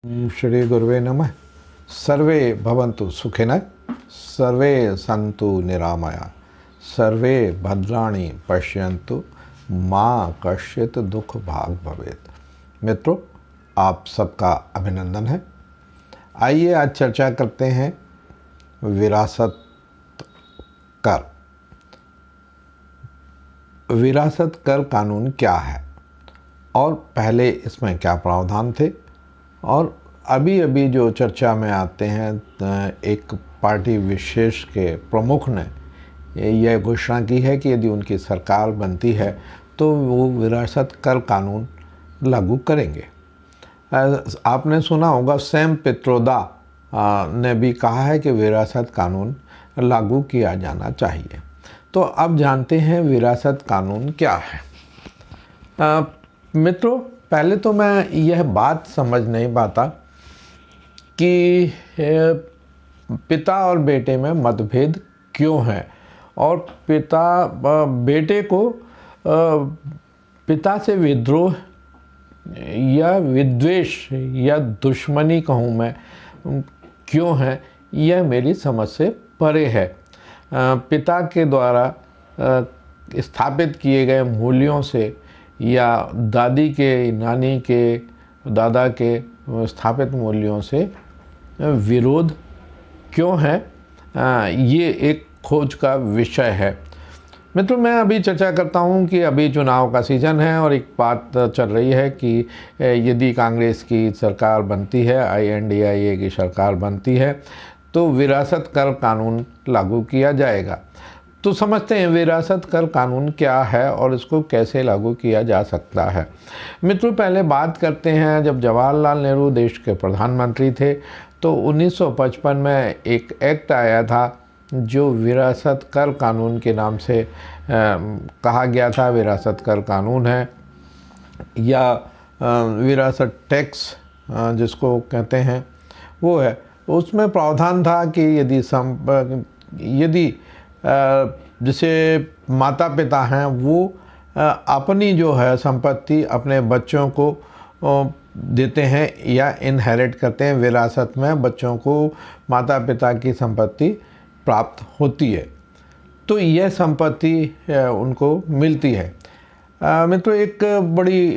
श्री गुरुवे नमः। सर्वे भवन्तु सुखिनः, सर्वे सन्तु निरामया, सर्वे भद्राणि पश्यन्तु, माँ कश्चित् दुख भाग भवेत्। मित्रों, आप सबका अभिनंदन है। आइए आज चर्चा करते हैं विरासत कर। विरासत कर कानून क्या है और पहले इसमें क्या प्रावधान थे, और अभी अभी जो चर्चा में आते हैं, एक पार्टी विशेष के प्रमुख ने यह घोषणा की है कि यदि उनकी सरकार बनती है तो वो विरासत कर कानून लागू करेंगे। आपने सुना होगा सैम पित्रोदा ने भी कहा है कि विरासत कानून लागू किया जाना चाहिए। तो अब जानते हैं विरासत कानून क्या है। मित्रों, पहले तो मैं यह बात समझ नहीं पाता कि पिता और बेटे में मतभेद क्यों है, और पिता बेटे को पिता से विद्रोह या विद्वेष या दुश्मनी कहूँ मैं क्यों है, यह मेरी समझ से परे है। पिता के द्वारा स्थापित किए गए मूल्यों से या दादी के, नानी के, दादा के स्थापित मूल्यों से विरोध क्यों है, ये एक खोज का विषय है। मित्रों, मैं अभी चर्चा करता हूँ कि अभी चुनाव का सीज़न है और एक बात चल रही है कि यदि कांग्रेस की सरकार बनती है, INDIA की सरकार बनती है, तो विरासत कर कानून लागू किया जाएगा। तो समझते हैं विरासत कर कानून क्या है और इसको कैसे लागू किया जा सकता है। मित्रों, पहले बात करते हैं, जब जवाहरलाल नेहरू देश के प्रधानमंत्री थे तो 1955 में एक एक्ट आया था जो विरासत कर कानून के नाम से कहा गया था। विरासत कर कानून है या विरासत टैक्स जिसको कहते हैं वो है। उसमें प्रावधान था कि यदि जैसे माता पिता हैं वो अपनी जो है संपत्ति अपने बच्चों को देते हैं या इनहेरिट करते हैं, विरासत में बच्चों को माता पिता की संपत्ति प्राप्त होती है, तो यह संपत्ति उनको मिलती है। मित्रों, एक बड़ी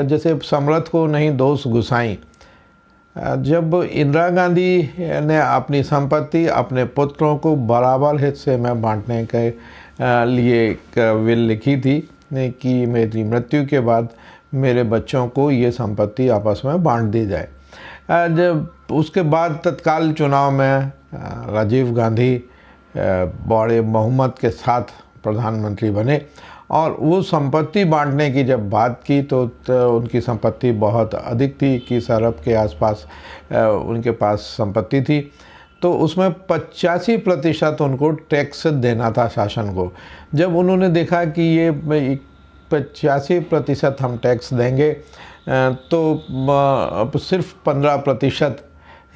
जैसे समर्थ को नहीं दोष गुसाई, जब इंदिरा गांधी ने अपनी संपत्ति अपने पुत्रों को बराबर हिस्से में बांटने के लिए एक विल लिखी थी कि मेरी मृत्यु के बाद मेरे बच्चों को ये संपत्ति आपस में बांट दी जाए। जब उसके बाद तत्काल चुनाव में राजीव गांधी बड़े बहुमत के साथ प्रधानमंत्री बने और वो संपत्ति बांटने की जब बात की तो उनकी संपत्ति बहुत अधिक थी, 21 अरब के आसपास उनके पास संपत्ति थी। तो उसमें 85% उनको टैक्स देना था शासन को। जब उन्होंने देखा कि ये 85% हम टैक्स देंगे तो सिर्फ 15%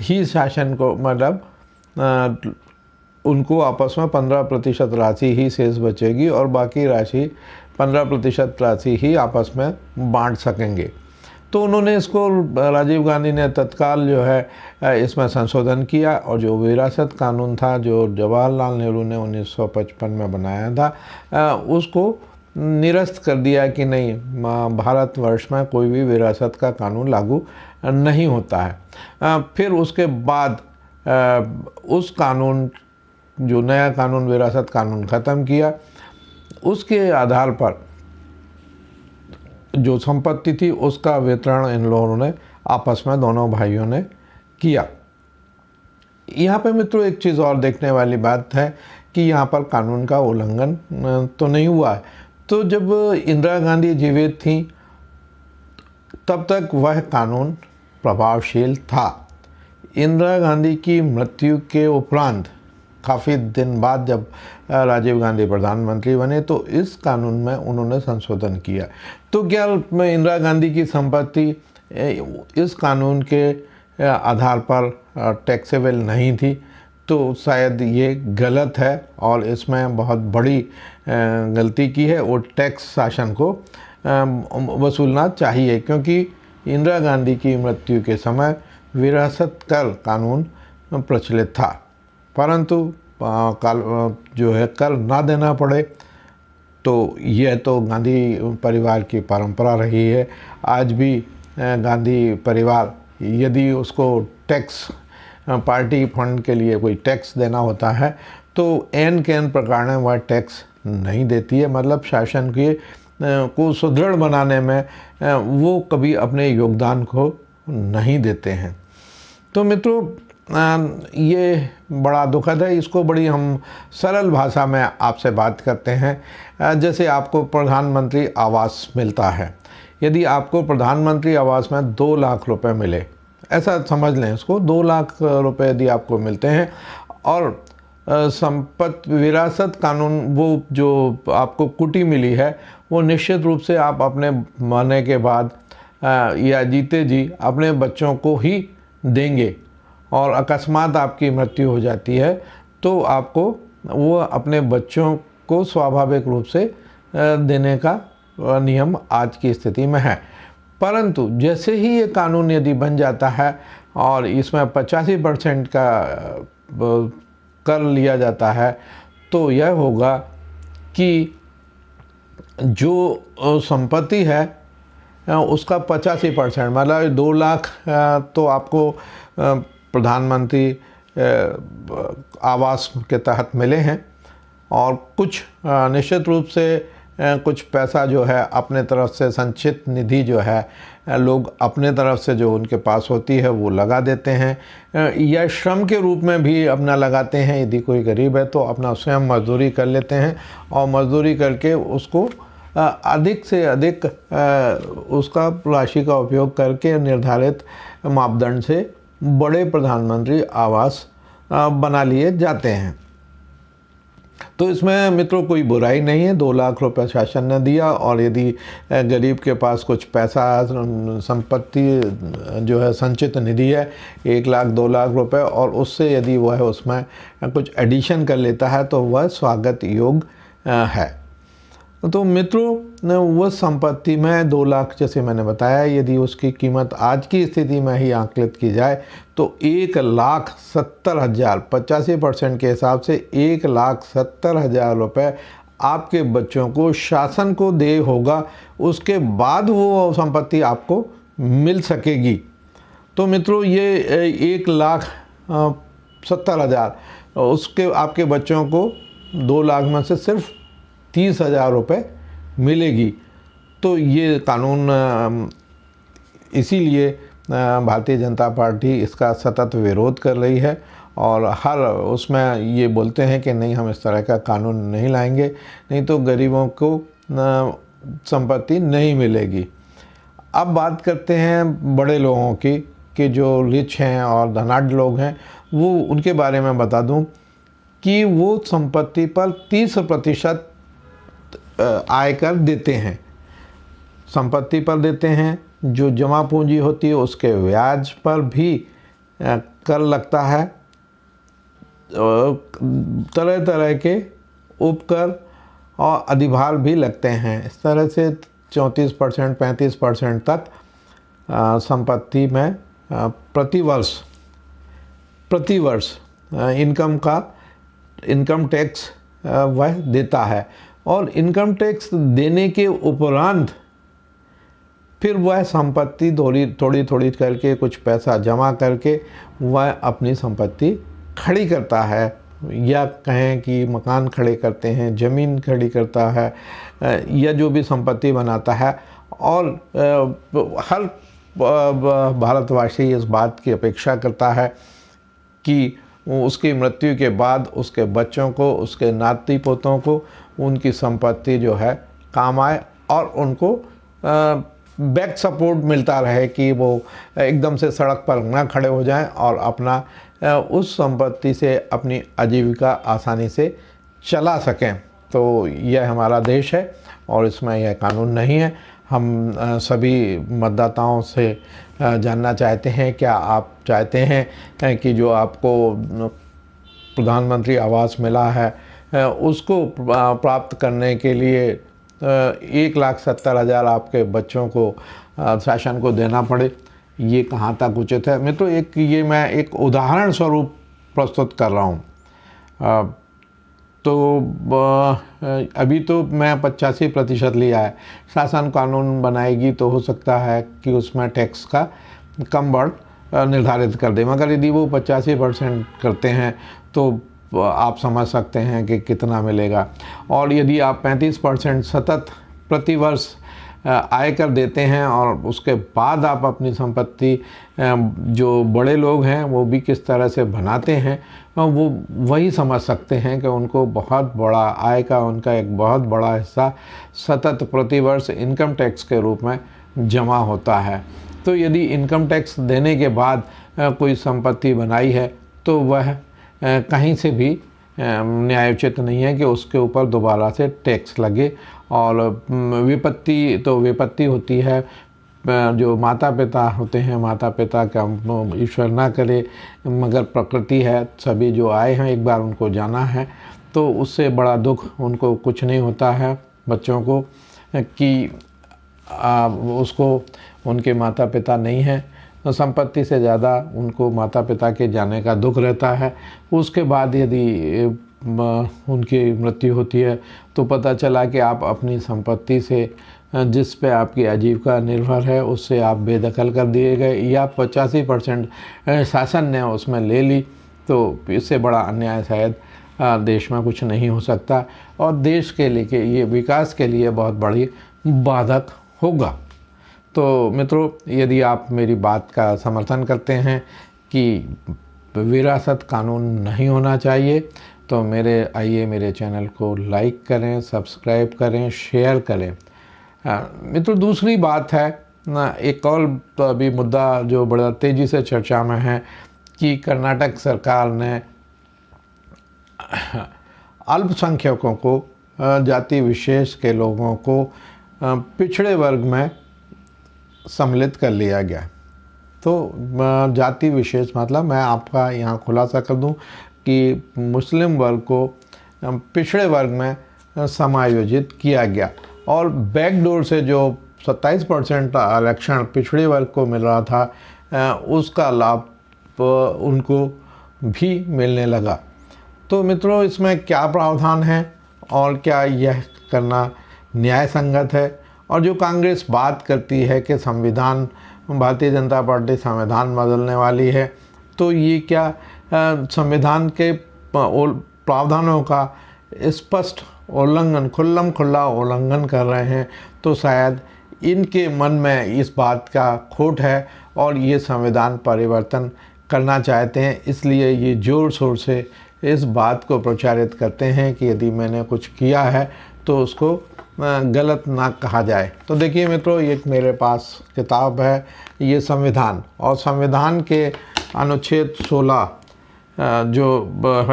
ही शासन को, मतलब उनको आपस में 15% राशि ही शेष बचेगी और बाकी राशि 15% राशि ही आपस में बांट सकेंगे। तो उन्होंने इसको, राजीव गांधी ने तत्काल जो है इसमें संशोधन किया और जो विरासत कानून था जो जवाहरलाल नेहरू ने 1955 में बनाया था उसको निरस्त कर दिया कि नहीं, भारतवर्ष में कोई भी विरासत का कानून लागू नहीं होता है। फिर उसके बाद उस कानून, जो नया कानून विरासत कानून ख़त्म किया, उसके आधार पर जो संपत्ति थी उसका वितरण इन लोगों ने आपस में दोनों भाइयों ने किया। यहाँ पे मित्रों एक चीज़ और देखने वाली बात है कि यहाँ पर कानून का उल्लंघन तो नहीं हुआ है। तो जब इंदिरा गांधी जीवित थीं तब तक वह कानून प्रभावशील था। इंदिरा गांधी की मृत्यु के उपरांत काफ़ी दिन बाद जब राजीव गांधी प्रधानमंत्री बने तो इस कानून में उन्होंने संशोधन किया। तो क्या इंदिरा गांधी की संपत्ति इस कानून के आधार पर टैक्सेबल नहीं थी? तो शायद ये गलत है और इसमें बहुत बड़ी गलती की है। वो टैक्स शासन को वसूलना चाहिए, क्योंकि इंदिरा गांधी की मृत्यु के समय विरासत कर कानून प्रचलित था, परंतु जो है कर ना देना पड़े, तो यह तो गांधी परिवार की परंपरा रही है। आज भी गांधी परिवार यदि उसको टैक्स, पार्टी फंड के लिए कोई टैक्स देना होता है तो एन के एन प्रकार में वह टैक्स नहीं देती है। मतलब शासन के को सुदृढ़ बनाने में वो कभी अपने योगदान को नहीं देते हैं। तो मित्रों, ये बड़ा दुखद है। इसको बड़ी हम सरल भाषा में आपसे बात करते हैं। जैसे आपको प्रधानमंत्री आवास मिलता है, यदि आपको प्रधानमंत्री आवास में 2 लाख रुपए मिले, ऐसा समझ लें इसको, 2 लाख रुपए यदि आपको मिलते हैं और संपत्ति विरासत कानून वो जो आपको कुटी मिली है वो निश्चित रूप से आप अपने मरने के बाद या जीते जी अपने बच्चों को ही देंगे, और अकस्मात आपकी मृत्यु हो जाती है तो आपको वो अपने बच्चों को स्वाभाविक रूप से देने का नियम आज की स्थिति में है। परंतु जैसे ही ये कानून यदि बन जाता है और इसमें 85% का कर लिया जाता है, तो यह होगा कि जो संपत्ति है उसका 85%, मतलब 2 लाख तो आपको प्रधानमंत्री आवास के तहत मिले हैं, और कुछ निश्चित रूप से कुछ पैसा जो है अपने तरफ से संचित निधि जो है लोग अपने तरफ से जो उनके पास होती है वो लगा देते हैं, या श्रम के रूप में भी अपना लगाते हैं। यदि कोई गरीब है तो अपना स्वयं मजदूरी कर लेते हैं और मजदूरी करके उसको अधिक से अधिक उसका राशि का उपयोग करके निर्धारित मापदंड से बड़े प्रधानमंत्री आवास बना लिए जाते हैं। तो इसमें मित्रों कोई बुराई नहीं है। 2 लाख रुपए शासन ने दिया, और यदि गरीब के पास कुछ पैसा संपत्ति जो है संचित निधि है 1 लाख 2 लाख रुपए, और उससे यदि वह उसमें कुछ एडिशन कर लेता है तो वह स्वागत योग्य है। तो मित्रों, वह संपत्ति में 2 लाख, जैसे मैंने बताया, यदि उसकी कीमत आज की स्थिति में ही आंकलित की जाए तो 1,70,000, 85% के हिसाब से 1,70,000 रुपये आपके बच्चों को शासन को दे होगा, उसके बाद वो संपत्ति आपको मिल सकेगी। तो मित्रों, ये 1,70,000 उसके आपके बच्चों को 2 लाख में से सिर्फ 30,000 रुपये मिलेगी। तो ये कानून इसीलिए भारतीय जनता पार्टी इसका सतत विरोध कर रही है, और हर उसमें ये बोलते हैं कि नहीं, हम इस तरह का कानून नहीं लाएंगे, नहीं तो गरीबों को संपत्ति नहीं मिलेगी। अब बात करते हैं बड़े लोगों की, कि जो रिच हैं और धनाढ्य लोग हैं, वो उनके बारे में बता दूं कि वो संपत्ति पर 30% आयकर देते हैं। संपत्ति पर देते हैं, जो जमा पूंजी होती है उसके ब्याज पर भी कर लगता है, तरह तरह के उपकर और अधिभार भी लगते हैं। इस तरह से 34% 35% तक संपत्ति में प्रतिवर्ष इनकम टैक्स वह देता है, और इनकम टैक्स देने के उपरांत फिर वह संपत्ति थोड़ी थोड़ी करके कुछ पैसा जमा करके वह अपनी संपत्ति खड़ी करता है, या कहें कि मकान खड़े करते हैं, ज़मीन खड़ी करता है, या जो भी संपत्ति बनाता है। और हर भारतवासी इस बात की अपेक्षा करता है कि उसकी मृत्यु के बाद उसके बच्चों को, उसके नाती पोतों को उनकी संपत्ति जो है काम आए, और उनको बैक सपोर्ट मिलता रहे, कि वो एकदम से सड़क पर ना खड़े हो जाएं और अपना उस संपत्ति से अपनी आजीविका आसानी से चला सकें। तो यह हमारा देश है और इसमें यह कानून नहीं है। हम सभी मतदाताओं से जानना चाहते हैं, क्या आप चाहते हैं कि जो आपको प्रधानमंत्री आवास मिला है उसको प्राप्त करने के लिए 1,70,000 आपके बच्चों को शासन को देना पड़े, ये कहाँ तक उचित है। मित्रों, ये मैं एक उदाहरण स्वरूप प्रस्तुत कर रहा हूँ। तो अभी तो मैं 85% लिया है, शासन कानून बनाएगी तो हो सकता है कि उसमें टैक्स का कम बढ़ निर्धारित कर दे, मगर यदि वो 85% करते हैं तो आप समझ सकते हैं कि कितना मिलेगा। और यदि आप 35% सतत प्रतिवर्ष आयकर देते हैं और उसके बाद आप अपनी संपत्ति, जो बड़े लोग हैं वो भी किस तरह से बनाते हैं, वो वही समझ सकते हैं कि उनको बहुत बड़ा आय का उनका एक बहुत बड़ा हिस्सा सतत प्रतिवर्ष इनकम टैक्स के रूप में जमा होता है। तो यदि इनकम टैक्स देने के बाद कोई संपत्ति बनाई है तो वह कहीं से भी न्यायोचित नहीं है कि उसके ऊपर दोबारा से टैक्स लगे। और विपत्ति तो विपत्ति होती है, जो माता पिता होते हैं, माता पिता का ईश्वर ना करे मगर प्रकृति है, सभी जो आए हैं एक बार उनको जाना है, तो उससे बड़ा दुख उनको कुछ नहीं होता है बच्चों को कि उसको उनके माता पिता नहीं हैं। तो संपत्ति से ज़्यादा उनको माता पिता के जाने का दुख रहता है। उसके बाद यदि उनकी मृत्यु होती है तो पता चला कि आप अपनी संपत्ति से जिस पे आपकी आजीविका निर्भर है उससे आप बेदखल कर दिए गए, या 85% शासन ने उसमें ले ली, तो इससे बड़ा अन्याय शायद देश में कुछ नहीं हो सकता और देश के लिए ये विकास के लिए बहुत बड़ी बाधक होगा। तो मित्रों, यदि आप मेरी बात का समर्थन करते हैं कि विरासत कानून नहीं होना चाहिए तो मेरे चैनल को लाइक करें, सब्सक्राइब करें, शेयर करें। मित्रों, दूसरी बात है एक और तो अभी मुद्दा जो बड़ा तेज़ी से चर्चा में है कि कर्नाटक सरकार ने अल्पसंख्यकों को, जाति विशेष के लोगों को पिछड़े वर्ग में सम्मिलित कर लिया गया। तो जाति विशेष मतलब मैं आपका यहाँ खुलासा कर दूँ कि मुस्लिम वर्ग को पिछड़े वर्ग में समायोजित किया गया और बैकडोर से जो 27% आरक्षण पिछड़े वर्ग को मिल रहा था उसका लाभ उनको भी मिलने लगा। तो मित्रों, इसमें क्या प्रावधान है और क्या यह करना न्याय संगत है? और जो कांग्रेस बात करती है कि संविधान, भारतीय जनता पार्टी संविधान बदलने वाली है, तो ये क्या संविधान के प्रावधानों का स्पष्ट उल्लंघन, खुल्ला उल्लंघन कर रहे हैं? तो शायद इनके मन में इस बात का खोट है और ये संविधान परिवर्तन करना चाहते हैं, इसलिए ये ज़ोर शोर से इस बात को प्रचारित करते हैं कि यदि मैंने कुछ किया है तो उसको गलत ना कहा जाए। तो देखिए मित्रों, ये मेरे पास किताब है, ये संविधान, और संविधान के अनुच्छेद 16 जो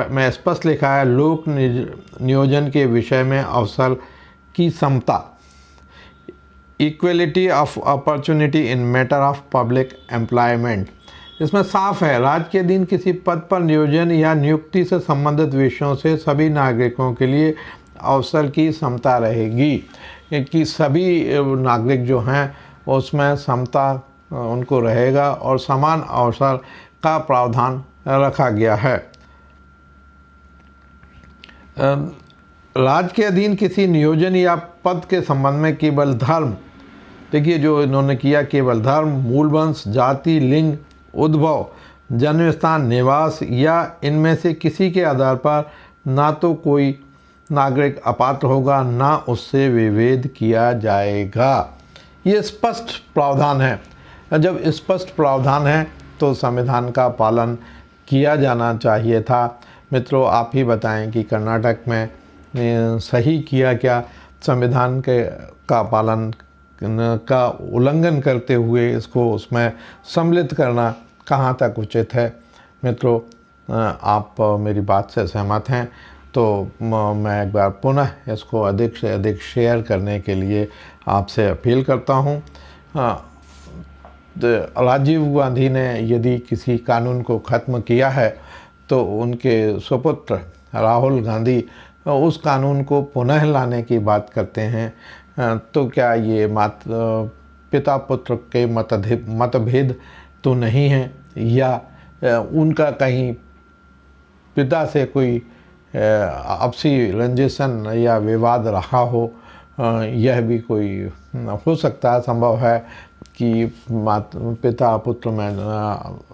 मैं स्पष्ट लिखा है, लोक नियोजन के विषय में अवसर की समता, equality of opportunity in matter of public employment. इसमें साफ है, राज्य के अधीन किसी पद पर नियोजन या नियुक्ति से संबंधित विषयों से सभी नागरिकों के लिए अवसर की समता रहेगी, कि सभी नागरिक जो हैं उसमें समता उनको रहेगा और समान अवसर का प्रावधान रखा गया है। राज्य के अधीन किसी नियोजन या पद के संबंध में केवल धर्म, देखिए जो इन्होंने किया, केवल धर्म, मूल वंश, जाति, लिंग, उद्भव, जन्म स्थान, निवास या इनमें से किसी के आधार पर ना तो कोई नागरिक अपात्र होगा ना उससे विभेद किया जाएगा। ये स्पष्ट प्रावधान है। जब स्पष्ट प्रावधान है तो संविधान का पालन किया जाना चाहिए था। मित्रों, आप ही बताएं कि कर्नाटक में सही किया क्या? संविधान का पालन का उल्लंघन करते हुए इसको उसमें सम्मिलित करना कहाँ तक उचित है? मित्रों, आप मेरी बात से सहमत हैं तो मैं एक बार पुनः इसको अधिक से अधिक शेयर करने के लिए आपसे अपील करता हूँ। राजीव गांधी ने यदि किसी कानून को ख़त्म किया है तो उनके सुपुत्र राहुल गांधी उस कानून को पुनः लाने की बात करते हैं। तो क्या ये पिता पुत्र के मतभेद तो नहीं है, या उनका कहीं पिता से कोई आपसी रंजिशन या विवाद रहा हो, यह भी कोई हो सकता है, संभव है कि पिता पुत्र में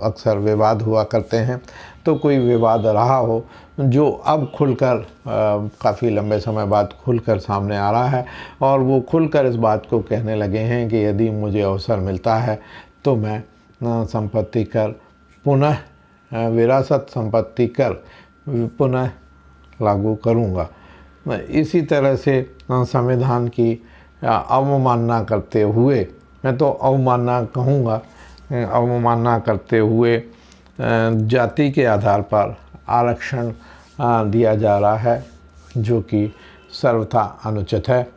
अक्सर विवाद हुआ करते हैं, तो कोई विवाद रहा हो जो अब खुलकर काफ़ी लंबे समय बाद खुलकर सामने आ रहा है, और वो खुलकर इस बात को कहने लगे हैं कि यदि मुझे अवसर मिलता है तो मैं संपत्ति कर पुनः विरासत संपत्ति कर पुनः लागू करूँगा। इसी तरह से संविधान की अवमानना करते हुए, मैं तो अवमानना कहूँगा, अवमानना करते हुए जाति के आधार पर आरक्षण दिया जा रहा है, जो कि सर्वथा अनुचित है।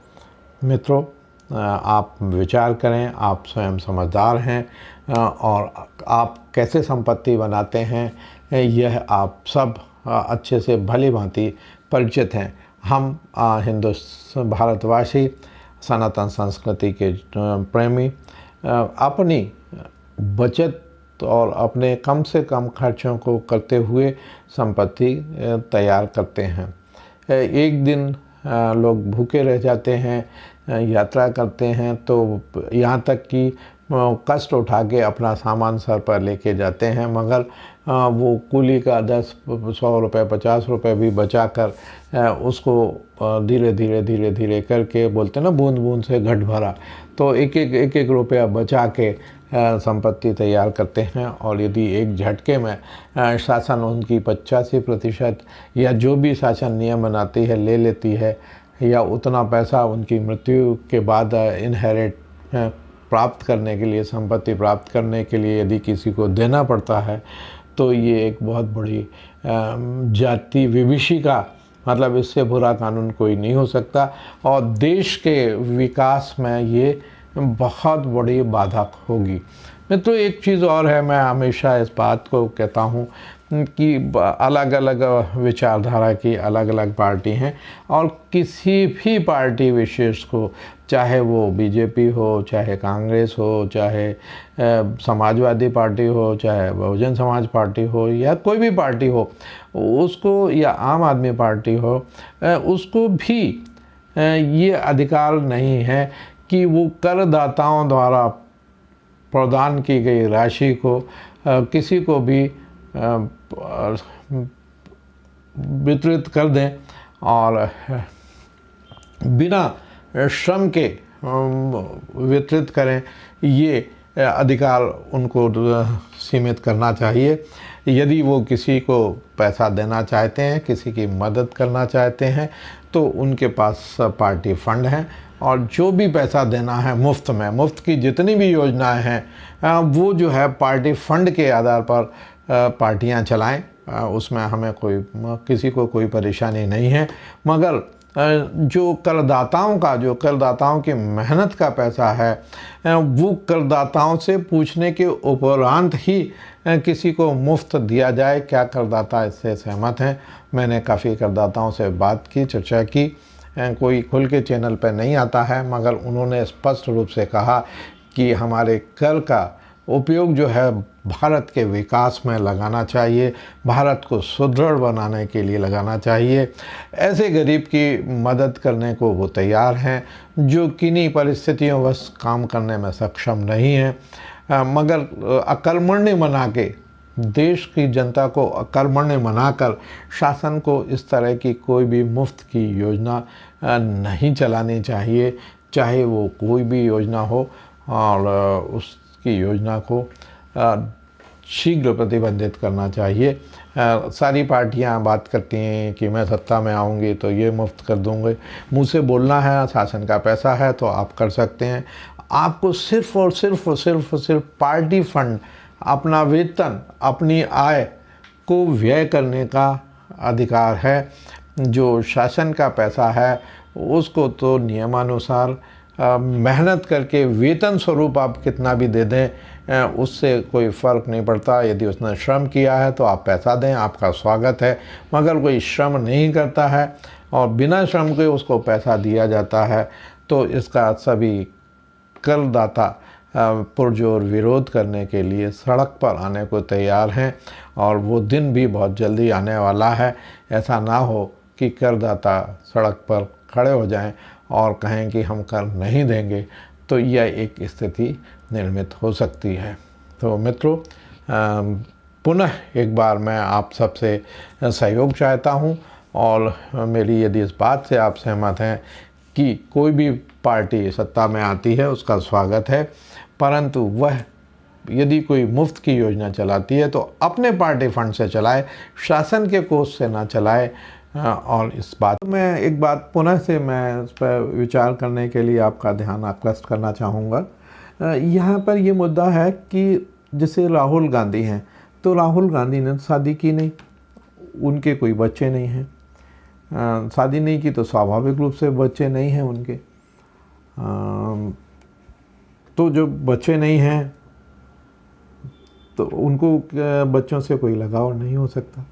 मित्रों, आप विचार करें, आप स्वयं समझदार हैं, और आप कैसे संपत्ति बनाते हैं यह आप सब अच्छे से भली भांति परिचित हैं। हम भारतवासी, सनातन संस्कृति के प्रेमी, अपनी बचत और अपने कम से कम खर्चों को करते हुए संपत्ति तैयार करते हैं। एक दिन लोग भूखे रह जाते हैं, यात्रा करते हैं, तो यहाँ तक कि कष्ट उठा के अपना सामान सर पर लेके जाते हैं, मगर वो कूली का 10-100 रुपये 50 रुपये भी बचा कर उसको धीरे धीरे करके, बोलते हैं ना, बूंद बूंद से घट भरा, तो एक एक रुपया बचा के संपत्ति तैयार करते हैं। और यदि एक झटके में शासन उनकी 85% या जो भी शासन नियम बनाती है ले लेती है, या उतना पैसा उनकी मृत्यु के बाद इनहेरिट प्राप्त करने के लिए, संपत्ति प्राप्त करने के लिए यदि किसी को देना पड़ता है, तो ये एक बहुत बड़ी जाति विभिषिका, मतलब इससे बुरा कानून कोई नहीं हो सकता, और देश के विकास में ये बहुत बड़ी बाधा होगी। मित्रों, एक चीज़ और है, मैं हमेशा इस बात को कहता हूँ कि अलग अलग विचारधारा की अलग अलग पार्टी हैं, और किसी भी पार्टी विशेष को, चाहे वो बीजेपी हो, चाहे कांग्रेस हो, चाहे समाजवादी पार्टी हो, चाहे बहुजन समाज पार्टी हो, या कोई भी पार्टी हो उसको, या आम आदमी पार्टी हो, उसको भी ये अधिकार नहीं है कि वो करदाताओं द्वारा प्रदान की गई राशि को किसी को भी वितरित कर दें, और बिना श्रम के वितरित करें। ये अधिकार उनको सीमित करना चाहिए। यदि वो किसी को पैसा देना चाहते हैं, किसी की मदद करना चाहते हैं, तो उनके पास पार्टी फंड हैं, और जो भी पैसा देना है मुफ्त में, मुफ्त की जितनी भी योजनाएं हैं वो जो है पार्टी फंड के आधार पर पार्टियां चलाएं, उसमें हमें किसी को कोई परेशानी नहीं है। मगर जो करदाताओं की मेहनत का पैसा है, वो करदाताओं से पूछने के उपरांत ही किसी को मुफ्त दिया जाए। क्या करदाता इससे सहमत हैं? मैंने काफ़ी करदाताओं से बात की, चर्चा की, कोई खुल के चैनल पर नहीं आता है, मगर उन्होंने स्पष्ट रूप से कहा कि हमारे कर का उपयोग जो है भारत के विकास में लगाना चाहिए, भारत को सुदृढ़ बनाने के लिए लगाना चाहिए। ऐसे गरीब की मदद करने को वो तैयार हैं जो किन्हीं परिस्थितियों बस काम करने में सक्षम नहीं हैं, मगर अकर्मण्य बना के, देश की जनता को अकर्मण्य बनाकर शासन को इस तरह की कोई भी मुफ्त की योजना नहीं चलानी चाहिए, चाहे वो कोई भी योजना हो, और उसकी योजना को शीघ्र प्रतिबंधित करना चाहिए। सारी पार्टियां बात करती हैं कि मैं सत्ता में आऊँगी तो ये मुफ्त कर दूँगी। मुँह से बोलना है, शासन का पैसा है तो आप कर सकते हैं। आपको सिर्फ़ और सिर्फ पार्टी फंड, अपना वेतन, अपनी आय को व्यय करने का अधिकार है। जो शासन का पैसा है उसको तो नियमानुसार मेहनत करके वेतन स्वरूप आप कितना भी दे दें, उससे कोई फ़र्क नहीं पड़ता। यदि उसने श्रम किया है तो आप पैसा दें, आपका स्वागत है। मगर कोई श्रम नहीं करता है और बिना श्रम के उसको पैसा दिया जाता है, तो इसका सभी करदाता पुरजोर विरोध करने के लिए सड़क पर आने को तैयार हैं और वो दिन भी बहुत जल्दी आने वाला है। ऐसा ना हो कि करदाता सड़क पर खड़े हो जाएं और कहें कि हम कर नहीं देंगे, तो यह एक स्थिति निर्मित हो सकती है। तो मित्रों, पुनः एक बार मैं आप सबसे सहयोग चाहता हूं और मेरी यदि इस बात से आप सहमत हैं कि कोई भी पार्टी सत्ता में आती है उसका स्वागत है, परंतु वह यदि कोई मुफ्त की योजना चलाती है तो अपने पार्टी फंड से चलाए, शासन के कोष से ना चलाए। और इस बात में एक बात पुनः से मैं उस पर विचार करने के लिए आपका ध्यान आकृष्ट करना चाहूँगा। यहाँ पर ये मुद्दा है कि जैसे राहुल गांधी हैं, तो राहुल गांधी ने शादी की नहीं, उनके कोई बच्चे नहीं हैं। शादी नहीं की तो स्वाभाविक रूप से बच्चे नहीं हैं उनके। तो जो बच्चे नहीं हैं तो उनको बच्चों से कोई लगाव नहीं हो सकता।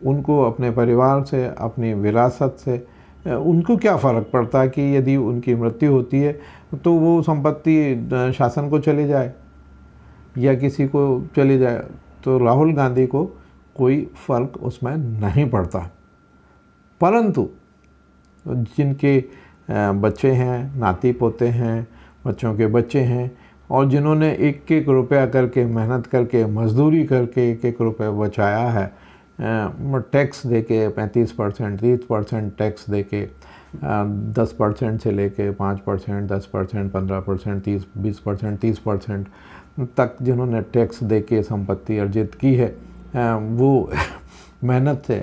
उनको अपने परिवार से, अपनी विरासत से उनको क्या फ़र्क पड़ता है कि यदि उनकी मृत्यु होती है तो वो संपत्ति शासन को चले जाए या किसी को चले जाए, तो राहुल गांधी को कोई फ़र्क उसमें नहीं पड़ता। परंतु जिनके बच्चे हैं, नाती पोते हैं, बच्चों के बच्चे हैं और जिन्होंने एक एक रुपया करके, मेहनत करके, मजदूरी करके एक एक रुपया बचाया है, टैक्स देके 35%, 30% टैक्स देके, 10% से लेके 5%, 10%, 15%, 20%, 30% तक जिन्होंने टैक्स देके संपत्ति अर्जित की है, वो मेहनत से।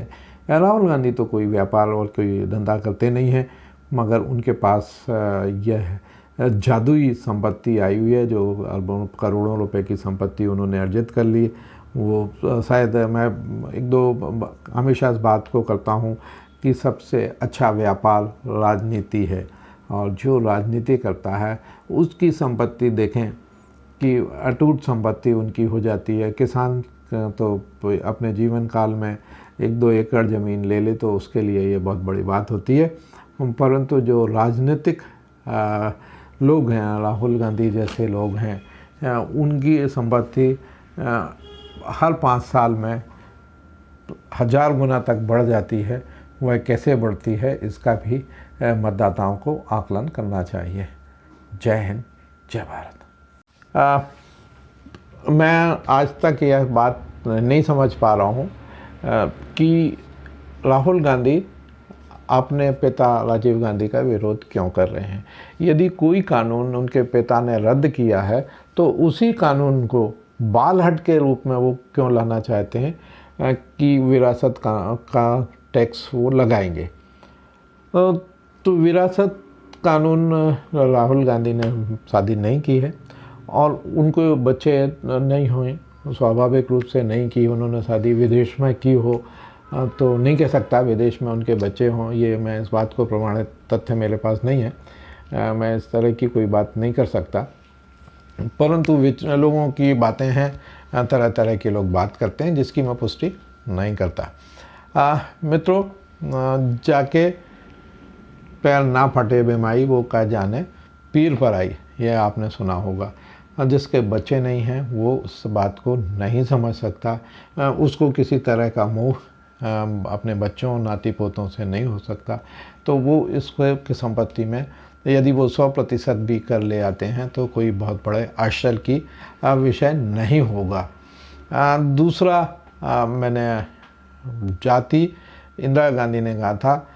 राहुल गांधी तो कोई व्यापार और कोई धंधा करते नहीं हैं, मगर उनके पास यह जादुई संपत्ति आई हुई है, जो अरबों करोड़ों रुपए की संपत्ति उन्होंने अर्जित कर ली। वो शायद मैं एक दो हमेशा इस बात को करता हूँ कि सबसे अच्छा व्यापार राजनीति है, और जो राजनीति करता है उसकी संपत्ति देखें कि अटूट संपत्ति उनकी हो जाती है। किसान तो अपने जीवन काल में 1-2 एकड़ ज़मीन ले ले तो उसके लिए ये बहुत बड़ी बात होती है। परंतु जो राजनीतिक लोग हैं, राहुल गांधी जैसे लोग हैं, उनकी संपत्ति हर 5 साल में 1000 गुना तक बढ़ जाती है। वह कैसे बढ़ती है इसका भी मतदाताओं को आकलन करना चाहिए। जय हिंद, जय भारत। मैं आज तक यह बात नहीं समझ पा रहा हूँ कि राहुल गांधी अपने पिता राजीव गांधी का विरोध क्यों कर रहे हैं। यदि कोई कानून उनके पिता ने रद्द किया है तो उसी कानून को बालहट के रूप में वो क्यों लाना चाहते हैं कि विरासत का टैक्स वो लगाएंगे। तो विरासत कानून, राहुल गांधी ने शादी नहीं की है और उनको बच्चे नहीं हुए, स्वाभाविक रूप से नहीं की उन्होंने शादी। विदेश में की हो तो नहीं कह सकता विदेश में उनके बच्चे हों, ये मैं इस बात को प्रमाणित तथ्य मेरे पास नहीं है। मैं इस तरह की कोई बात नहीं कर सकता, परंतु लोगों की बातें हैं, तरह तरह के लोग बात करते हैं जिसकी मैं पुष्टि नहीं करता। मित्रों, जाके पैर ना फटे बेमाई वो का जाने पीर पर आई, यह आपने सुना होगा। जिसके बच्चे नहीं हैं वो उस बात को नहीं समझ सकता, उसको किसी तरह का मोह अपने बच्चों नाती पोतों से नहीं हो सकता। तो वो इस की संपत्ति में यदि वो 100% भी कर ले आते हैं तो कोई बहुत बड़े आश्चर्य की विषय नहीं होगा। दूसरा, मैंने जाति, इंदिरा गांधी ने कहा था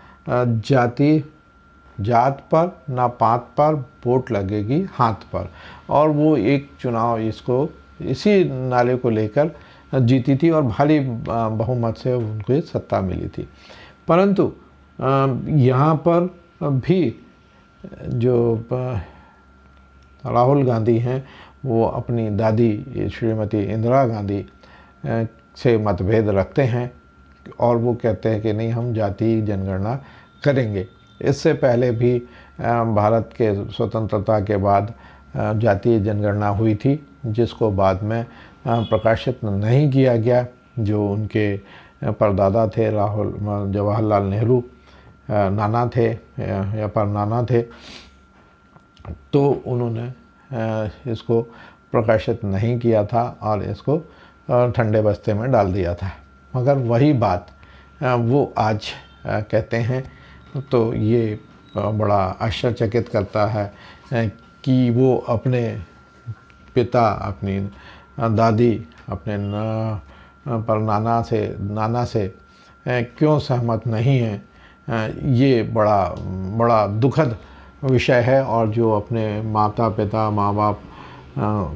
जात पर ना पात पर वोट लगेगी हाथ पर, और वो एक चुनाव इसी नारे को लेकर जीती थी और भारी बहुमत से उनको सत्ता मिली थी। परंतु यहाँ पर भी जो राहुल गांधी हैं वो अपनी दादी श्रीमती इंदिरा गांधी से मतभेद रखते हैं और वो कहते हैं कि नहीं, हम जाति जनगणना करेंगे। इससे पहले भी भारत के स्वतंत्रता के बाद जातीय जनगणना हुई थी, जिसको बाद में प्रकाशित नहीं किया गया। जो उनके परदादा थे जवाहरलाल नेहरू नाना थे या परनाना थे, तो उन्होंने इसको प्रकाशित नहीं किया था और इसको ठंडे बस्ते में डाल दिया था। मगर वही बात वो आज कहते हैं तो ये बड़ा आश्चर्यचकित करता है कि वो अपने पिता, अपनी दादी, अपने पर नाना से क्यों सहमत नहीं हैं। ये बड़ा दुखद विषय है और जो अपने माता पिता माँ बाप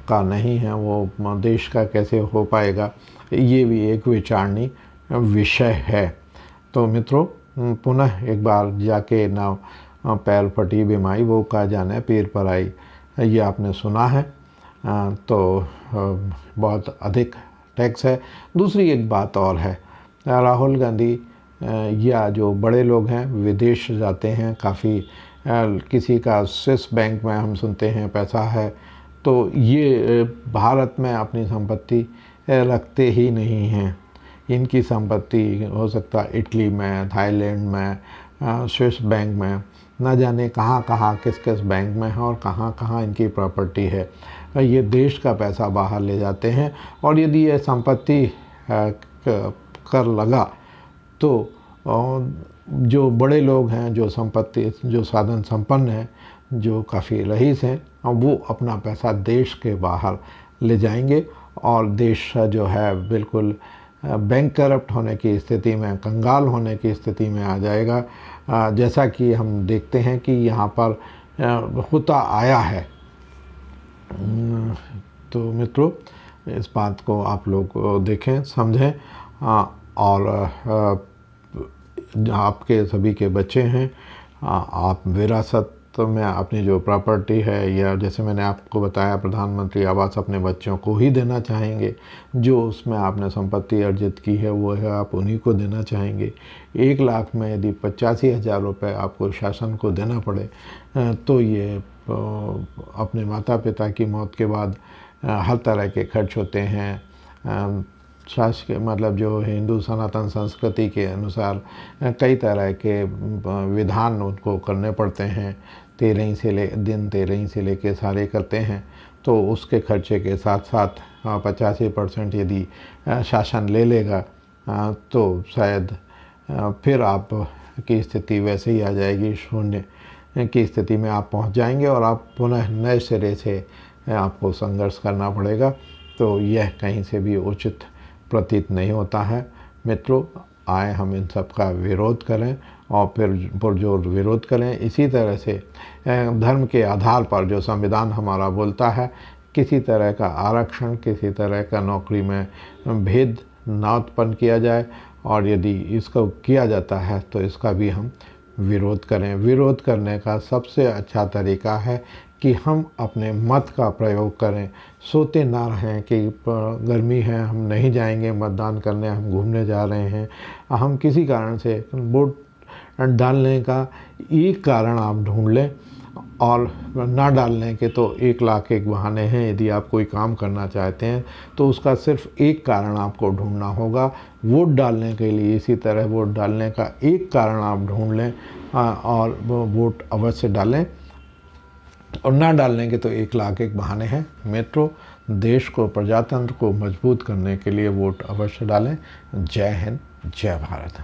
का नहीं है वो देश का कैसे हो पाएगा, ये भी एक विचारणीय विषय है। तो मित्रों, पुनः एक बार जाके ना पैर फटी बिमाई वो का जाने पीर पर आई, ये आपने सुना है। तो बहुत अधिक टैक्स है। दूसरी एक बात और है, राहुल गांधी या जो बड़े लोग हैं विदेश जाते हैं काफ़ी, किसी का स्विस बैंक में हम सुनते हैं पैसा है, तो ये भारत में अपनी संपत्ति रखते ही नहीं हैं। इनकी संपत्ति हो सकता है इटली में, थाईलैंड में, स्विस बैंक में, न जाने कहाँ किस बैंक में है और कहाँ इनकी प्रॉपर्टी है। ये देश का पैसा बाहर ले जाते हैं और यदि ये संपत्ति कर लगा तो जो बड़े लोग हैं, जो संपत्ति, जो साधन संपन्न हैं, जो काफ़ी रईस हैं, वो अपना पैसा देश के बाहर ले जाएंगे और देश जो है बिल्कुल बैंक करप्ट होने की स्थिति में, कंगाल होने की स्थिति में आ जाएगा, जैसा कि हम देखते हैं कि यहाँ पर होता आया है। तो मित्रों, इस बात को आप लोग देखें, समझें और आपके सभी के बच्चे हैं, आप विरासत में अपनी जो प्रॉपर्टी है, या जैसे मैंने आपको बताया प्रधानमंत्री आवास अपने बच्चों को ही देना चाहेंगे। जो उसमें आपने संपत्ति अर्जित की है वो है आप उन्हीं को देना चाहेंगे। 1 लाख में यदि 85,000 रुपये आपको शासन को देना पड़े तो ये अपने माता पिता की मौत के बाद हर तरह के खर्च होते हैं। शासकीय मतलब जो हिंदू सनातन संस्कृति के अनुसार कई तरह के विधान उनको करने पड़ते हैं। 13 से लेके सारे करते हैं, तो उसके खर्चे के साथ साथ 85% यदि शासन ले लेगा तो शायद फिर आप की स्थिति वैसे ही आ जाएगी, शून्य की स्थिति में आप पहुंच जाएंगे और आप पुनः नए सिरे से आपको संघर्ष करना पड़ेगा। तो यह कहीं से भी उचित प्रतीत नहीं होता है। मित्रों, आए हम इन सब का विरोध करें और फिर पुरजोर विरोध करें। इसी तरह से धर्म के आधार पर जो संविधान हमारा बोलता है, किसी तरह का आरक्षण, किसी तरह का नौकरी में भेद ना उत्पन्न किया जाए, और यदि इसको किया जाता है तो इसका भी हम विरोध करें। विरोध करने का सबसे अच्छा तरीका है कि हम अपने मत का प्रयोग करें, सोते ना रहें कि गर्मी है हम नहीं जाएंगे मतदान करने, हम घूमने जा रहे हैं। हम किसी कारण से वोट डालने का एक कारण आप ढूंढ लें, और ना डालने के तो 1 लाख एक बहाने हैं। यदि आप कोई काम करना चाहते हैं तो उसका सिर्फ एक कारण आपको ढूंढना होगा। वोट डालने के लिए इसी तरह वोट डालने का एक कारण आप ढूंढ लें और वोट अवश्य डालें, और ना डालने के तो 1 लाख एक बहाने हैं। मित्रों, देश को, प्रजातंत्र को मजबूत करने के लिए वोट अवश्य डालें। जय हिंद, जय भारत।